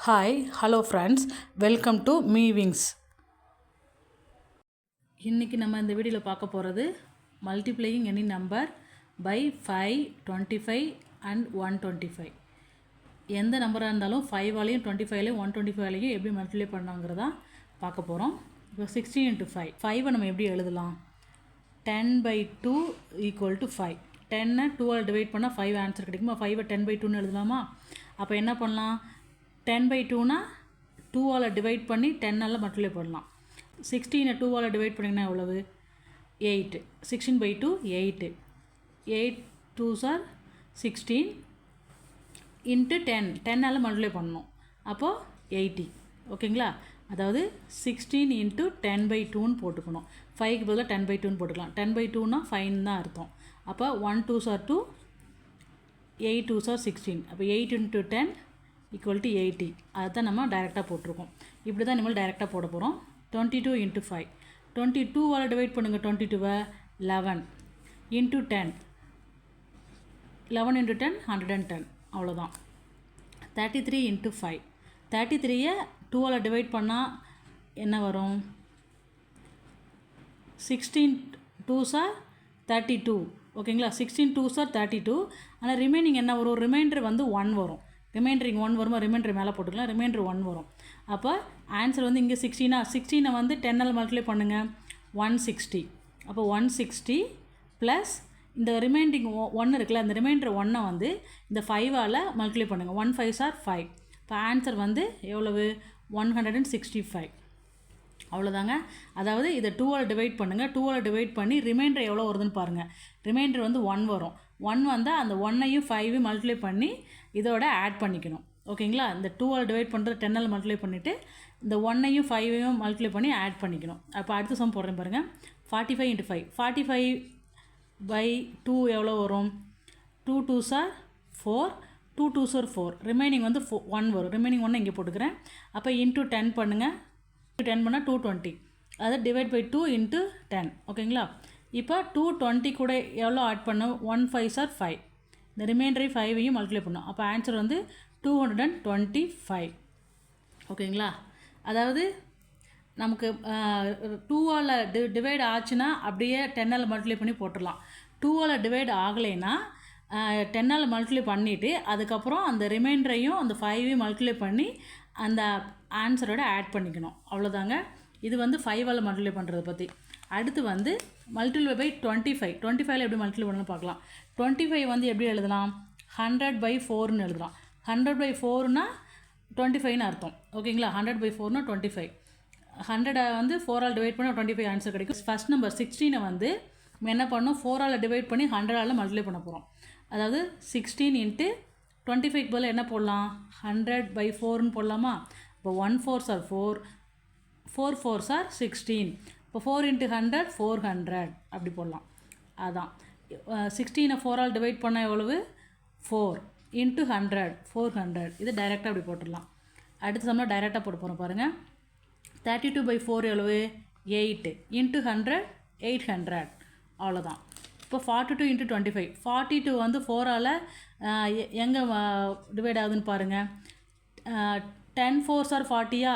Hi hello friends, welcome to மீவிங்ஸ். இன்றைக்கி நம்ம இந்த வீடியோவில் பார்க்க போகிறது multiplying any number by 5, 25 and 125. எந்த நம்பராக இருந்தாலும் 5ஆலையும் 25ஆலையும் 125ஆலையும் எப்படி மல்டிப்ளை பண்ணாங்கிறதா பார்க்க போகிறோம். இப்போ 16 into 5. 5 நம்ம எப்படி எழுதலாம்? 10/2 = 5. 10 2ஆல் டிவைட் பண்ணால் 5 ஆன்சர் கிடைக்குமா? 5 10/2ன்னு எழுதலாமா? அப்போ என்ன பண்ணலாம்? 10/2னா 2ஆல் டிவைட் பண்ணி 10ஆல் மல்டிப்ளை பண்ணலாம். 16 2ஆல் டிவைட் பண்ணிங்கன்னா எவ்வளவு? 8. 16/2 8. 8 2s are 16 இன்ட்டு 10. 10ஆல் மல்டிப்ளை பண்ணணும். அப்போது 80. ஓகேங்களா? அதாவது 16 இன்ட்டு 10/2ன்னு போட்டுக்கணும். 5க்கு பதிலாக 10/2ன்னு போட்டுக்கலாம். 10/2னா 5 தான் அர்த்தம். அப்போ 1 2s are 2, 8 2s are 16. அப்போ 8 into 10 = 80. அதுதான் நம்ம டைரெக்டாக போட்டிருக்கோம். இப்படி தான் இனிமேல் டைரெக்டாக போட போகிறோம். 22 into 5. 22ஆல் டிவைட் பண்ணுங்கள். 22 11 into 10. 11 into 10 110. அவ்வளோதான். 33 into 5. 33ஐ 2ஆல் டிவைட் பண்ணால் என்ன வரும்? 16 2s are 32. ஓகேங்களா? 16 2s are 32. ஆனால் ரிமைனிங் என்ன வரும்? ரிமைண்டர் வந்து 1 வரும். ரிமைண்டர் இங்கே 1 வருமா? ரிமைண்டர் மேலே போட்டுக்கலாம். ரிமைண்டர் 1 வரும். அப்போ ஆன்சர் வந்து இங்கே 16 வந்து 10ஆல் மல்டிப்ளை பண்ணுங்கள். 160. அப்போ 160 ப்ளஸ் இந்த ரிமைண்டிங் 1 இருக்குல்ல, அந்த ரிமைண்டர் 1 வந்து இந்த 5ஆல் மல்டிப்ளை பண்ணுங்கள். 1 5s are 5. இப்போ ஆன்சர் வந்து எவ்வளவு? 165. அவ்வளோதாங்க. அதாவது இதை 2ஆல் டிவைட் பண்ணுங்கள். 2ஆல் டிவைட் பண்ணி ரிமைண்டர் எவ்வளோ வருதுன்னு பாருங்கள். ரிமைண்டர் வந்து 1 வரும். 1 வந்தால் அந்த 1ஐயும் 5ஐயும் மல்டிப்ளை பண்ணி இதோட ஆட் பண்ணிக்கணும். ஓகேங்களா? இந்த 2ஆல் டிவைட் பண்ணுறது 10ஆல் மல்டிப்ளை பண்ணிவிட்டு இந்த 1ஐயும் 5ஐயும் மல்டிப்ளை பண்ணி ஆட் பண்ணிக்கணும். அப்போ அடுத்த சம் போடுறேன் பாருங்கள். 45 into 5. 45/2 எவ்வளோ வரும்? 2 2s are 4. 2 2s are 4. Remaining வந்து 1 வரும். ரிமைனிங் 1 இங்கே போட்டுக்கிறேன். அப்போ இன்ட்டு 10 பண்ணுங்கள். 10 பண்ணால் 220. அதை டிவைட் பை 2 இன்ட்டு 10. ஓகேங்களா? இப்போ 220 கூட எவ்வளோ ஆட் பண்ணோம்? 1 5s are 5. இந்த ரிமைண்டரை 5ஐயும் மல்டிப்ளை பண்ணோம். அப்போ ஆன்சர் வந்து 225. ஓகேங்களா? அதாவது நமக்கு 2ஆல் டிவைட் ஆச்சுன்னா அப்படியே 10ஆல் மல்டிப்ளை பண்ணி போட்டுடலாம். 2ஆல் டிவைட் ஆகலைன்னா 10ஆல் மல்டிப்ளை பண்ணிவிட்டு அதுக்கப்புறம் அந்த ரிமைண்டரையும் அந்த 5ஐயும் மல்டிப்ளை பண்ணி அந்த ஆன்சரோட ஆட் பண்ணிக்கணும். அவ்வளோதாங்க. இது வந்து 5ஆல் மல்டிப்ளை பண்ணுறதை பற்றி. அடுத்து வந்து மல்டிப்ளை பை 25. 25ல் எப்படி மல்டிப்ளை பண்ணணும் பார்க்கலாம். 25 வந்து எப்படி எழுதலாம்? 100/4ன்னு எழுதலாம். 100/4னா 25ன்னு அர்த்தம். ஓகேங்களா? 100/4னா 25. 100 வந்து 4ஆல் டிவைட் பண்ணால் 25 ஆன்சர் கிடைக்கும். ஃபஸ்ட் நம்பர் 16 வந்து நம்ம என்ன பண்ணணும்? 4ஆல் டிவைட் பண்ணி 100ஆல் மல்டிப்ளை பண்ண போகிறோம். அதாவது 16 இன்ட்டு 25க்கு பதில் என்ன போடலாம்? 100/4ன்னு போடலாமா? இப்போ 1 4s are 4. 4 4s are 16. இப்போ 4 into 100 400 அப்படி போடலாம். அதான் 16 4ஆல் டிவைட் பண்ணால் எவ்வளவு? 4 இன்ட்டு 100 400. இது டைரெக்டாக அப்படி போட்டுடலாம். அடுத்த சம்மில் டைரெக்டாக போட்டு போகிறோம் பாருங்கள். 32/4 எவ்வளவு? 8 இன்ட்டு 100 800. அவ்வளோதான். இப்போ 42 into 25. 42 வந்து 4ஆல் எங்கே டிவைட் ஆகுதுன்னு பாருங்கள். 10 4s are 40யா?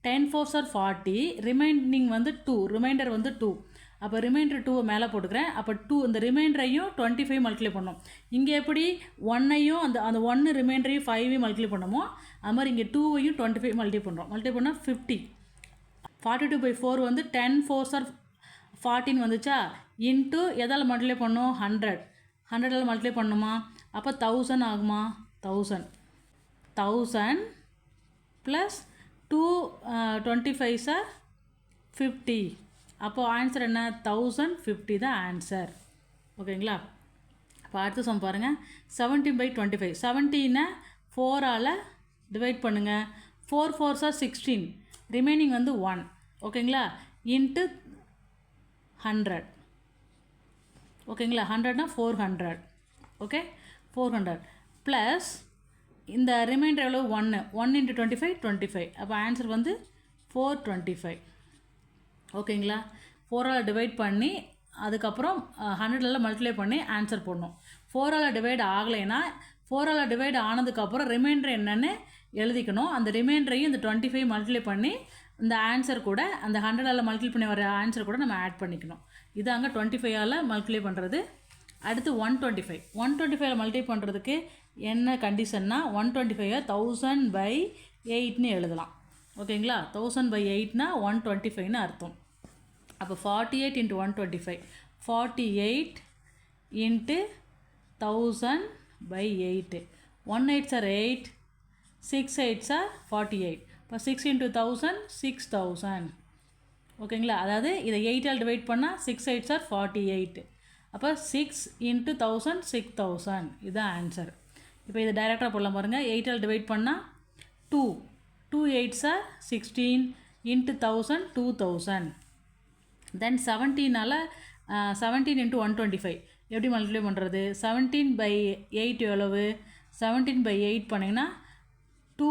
10 4s are 40. Reminding வந்து 2. ரிமைண்டர் வந்து 2. அப்போ ரிமைண்டர் 2 மேலே போட்டுக்கிறேன். அப்போ 2 இந்த ரிமைண்டரையும் 25 மல்டிப்ளை பண்ணோம். இங்கே எப்படி 1ஐயும் அந்த 1 ரிமைண்டரையும் 5ஐயும் மல்டிப்ளை பண்ணோமோ அது மாதிரி இங்கே 2ஐயும் 25 மல்டிப்ளை பண்ணுறோம். மல்டிப்ளை பண்ணால் 50. 42/4 வந்து 10 4s are 14 வந்துச்சா? இன்ட்டு எதால் மல்டிப்ளை பண்ணோம்? 100ஆல் மல்டிப்ளை பண்ணணுமா? அப்போ 1000 ஆகுமா? 1000 ப்ளஸ் 2 25s are 50. அப்போது ஆன்சர் என்ன? 1050 தான் ஆன்சர். ஓகேங்களா? இப்போ அடுத்த சம் பாருங்கள். 17/25. 17 4ஆல் டிவைட் பண்ணுங்கள். 4 4s are 16. ரிமைனிங் வந்து 1. ஓகேங்களா? இன்ட்டு 100. ஓகேங்களா? 100னா 400. ஓகே? 400 ப்ளஸ் இந்த ரிமைண்டர் எவ்வளோ? 1 இன்ட்டு 25 25. அப்போ ஆன்சர் வந்து 425. ஓகேங்களா? 4ஆல் டிவைட் பண்ணி அதுக்கப்புறம் 100ஆல் மல்டிப்ளை பண்ணி ஆன்சர் போடணும். 4ஆல் டிவைட் ஆகலைன்னா 4ஆல் டிவைட் ஆனதுக்கப்புறம் ரிமைண்டர் என்னென்னு எழுதிக்கணும். அந்த ரிமைண்டரையும் இந்த 25 மல்டிப்ளை பண்ணி இந்த ஆன்சர் கூட அந்த 100ஆல் மல்டிப்ளை பண்ணி வர ஆன்சர் கூட நம்ம ஆட் பண்ணிக்கணும். இது அங்கே 25ஆல் மல்டிப்ளை பண்ணுறது. அடுத்து 125 125 மல்டிப்ளை பண்ணுறதுக்கு என்ன கண்டிஷன்னா 125 1000/8ன்னு எழுதலாம். ஓகேங்களா? 1000/8னா 125ன்னு அர்த்தம். அப்போ 48 × 125 48 × 1000/8 1 8s are 8 6 8s are 48. இப்போ 6 × 1000 6000. ஓகேங்களா? அதாவது இதை 8ஆல் டிவைட் பண்ணால் 6 8s are 48. அப்போ 6 × 1000 6000. இதுதான் ஆன்சர். இப்போ இதை டைரெக்டாக போடலாம் பாருங்கள். 8ஆல் டிவைட் பண்ணால் 2 2 8s are 16 × 1000 2000. தென் 17ஆல் 17 × 125 எப்படி மல்டிப்ளை பண்ணுறது? 17/8 எவ்வளவு? 17/8 பண்ணிங்கன்னா 2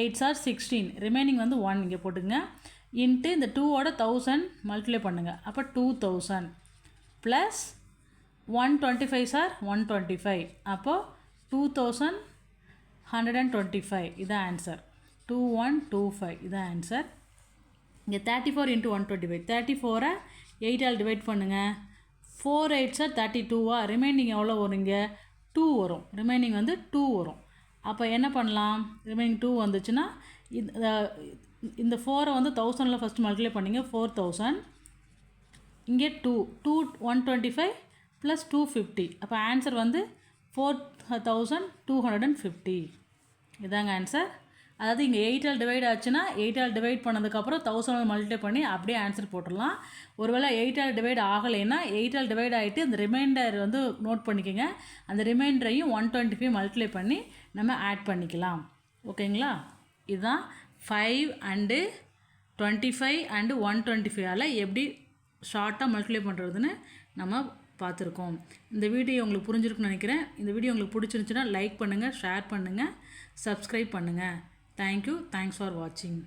8s are 16. ரிமைனிங் வந்து 1 இங்கே போட்டுங்க. இன்ட்டு இந்த 2ஓட 1000 மல்டிப்ளை பண்ணுங்கள். அப்போ 2000 ப்ளஸ் 125s are 125. அப்போது 2125. இதுதான் ஆன்சர். 2125 இதுதான் ஆன்சர். இங்கே 34 × 125 34 8ஆல் டிவைட் பண்ணுங்கள். 4 8s are 32. ரிமைனிங் எவ்வளோ வரும்? இங்கே 2 வரும். ரிமைனிங் வந்து 2 வரும். அப்போ என்ன பண்ணலாம்? ரிமைனிங் 2 வந்துச்சுன்னா இந்த 4 வந்து 1000ல் ஃபஸ்ட்டு மல்டிப்ளை பண்ணிங்க. 4000 இங்கே 2 125 ப்ளஸ் 250. அப்போ ஆன்சர் வந்து 4250. இதாங்க ஆன்சர். அதாவது இங்கே 8ஆல் டிவைட் ஆச்சுன்னா 8ஆல் டிவைட் பண்ணதுக்கப்புறம் 1000 மல்டிப்ளை பண்ணி அப்படியே ஆன்சர் போட்டுடலாம். ஒருவேளை 8ஆல் டிவைட் ஆகலைன்னா 8ஆல் டிவைட் ஆகிட்டு அந்த ரிமைண்டர் வந்து நோட் பண்ணிக்கோங்க. அந்த ரிமைண்டரையும் 125 மல்டிப்ளை பண்ணி நம்ம ஆட் பண்ணிக்கலாம். ஓகேங்களா? இதுதான் 5 and 25 and 125ஆல் எப்படி ஷார்ட்டாக மல்டிப்ளை பண்ணுறதுன்னு நம்ம பார்த்துருக்கோம். இந்த வீடியோ உங்களுக்கு புரிஞ்சிருக்குன்னு நினைக்கிறேன். இந்த வீடியோ உங்களுக்கு பிடிச்சிருந்துச்சுன்னா லைக் பண்ணுங்கள், ஷேர் பண்ணுங்கள், சப்ஸ்கிரைப் பண்ணுங்கள். தேங்க்யூ. தேங்க்ஸ் ஃபார் வாட்சிங்.